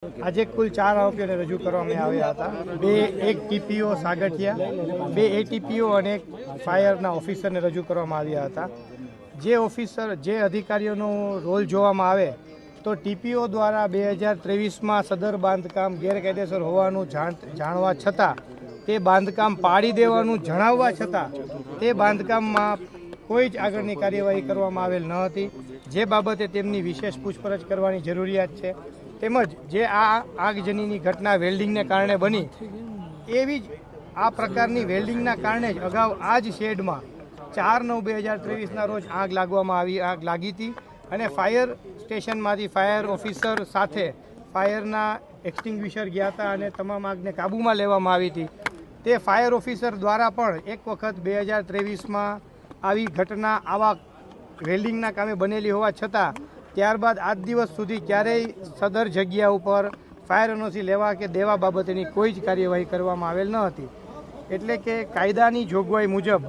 આજે કુલ 4 આરોપીઓને રજૂ કરવામાં આવ્યા હતા। એક ટીપીઓ સાગઠિયા, 2 એટીપીઓ અને એક ફાયરના ઓફિસરને રજૂ કરવામાં આવ્યા હતા। જે અધિકારીઓનો રોલ જોવામાં આવે તો ટીપીઓ દ્વારા 2023માં સદર બાંધકામ ગેરકાયદેસર હોવાનું જાણવા છતાં તે બાંધકામ પાડી દેવાનું જણાવવા છતાં તે બાંધકામમાં કોઈ જ આગળની કાર્યવાહી કરવામાં આવેલ ન હતી, જે બાબતે તેમની વિશેષ પૂછપરછ કરવાની જરૂરિયાત છે। તેમજ જે આ આગજનીની ઘટના વેલ્ડિંગને કારણે બની, એવી જ આ પ્રકારની વેલ્ડિંગના કારણે જ અગાઉ આ જ શેડમાં 4/9/2023ના રોજ આગ લાગી હતી અને ફાયર સ્ટેશનમાંથી ફાયર ઓફિસર સાથે ફાયરના એક્સટિંગ્વિશર ગયા હતા અને તમામ આગને કાબૂમાં લેવામાં આવી હતી। તે ફાયર ઓફિસર દ્વારા પણ એક વખત 2023માં આવી ઘટના આવા વેલ્ડિંગના કામે બનેલી હોવા છતાં ત્યારબાદ આજ દિવસ સુધી ક્યારેય સદર જગ્યા ઉપર ફાયર એનઓસી લેવા કે દેવા બાબતેની કોઈ જ કાર્યવાહી કરવામાં આવેલ ન હતી। એટલે કે કાયદાની જોગવાઈ મુજબ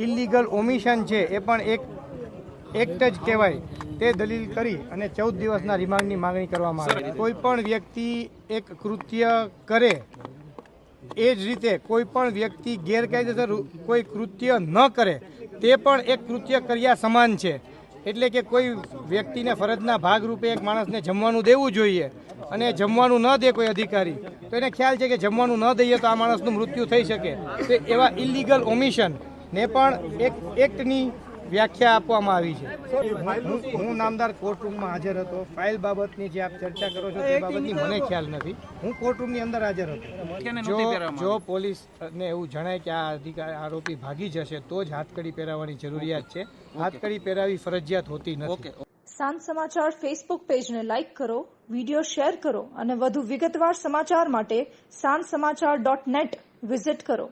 ઇલીગલ ઓમિશન છે એ પણ એક એક્ટ જ કહેવાય, તે દલીલ કરી અને 14 દિવસના રિમાન્ડની માંગણી કરવામાં આવી। કોઈ પણ વ્યક્તિ એક કૃત્ય કરે એ જ રીતે કોઈ પણ વ્યક્તિ ગેરકાયદેસર કોઈ કૃત્ય ન કરે તે પણ એક કૃત્ય કર્યા સમાન છે। એટલે કે કોઈ વ્યક્તિને ફરજના ભાગરૂપે એક માણસને જમવાનું દેવું જોઈએ અને જમવાનું ન દે કોઈ અધિકારી, તો એને ખ્યાલ છે કે જમવાનું ન દઈએ તો આ માણસનું મૃત્યુ થઈ શકે, તો એવા ઇલીગલ ઓમિશન ને પણ એક એક્ટની વ્યાખ્યા આપવામાં આવી છે। હું નામદાર કોર્ટરૂમમાં હાજર હતો। ફાઇલ બાબતની જે આપ ચર્ચા કરો છો તે બાબતની મને ખ્યાલ નથી, હું કોર્ટરૂમની અંદર હાજર હતો। જો પોલીસને એવું જણાય કે આ આરોપી ભાગી જશે તો જ હાથકડી પહેરાવવાની જરૂરિયાત છે, હાથકડી પહેરાવી ફરજિયાત હોતી નથી। સાંજ સમાચાર ફેસબુક પેજને લાઇક કરો, વિડીયો શેર કરો અને વધુ વિગતવાર સમાચાર માટે sanssamachar.net વિઝિટ કરો।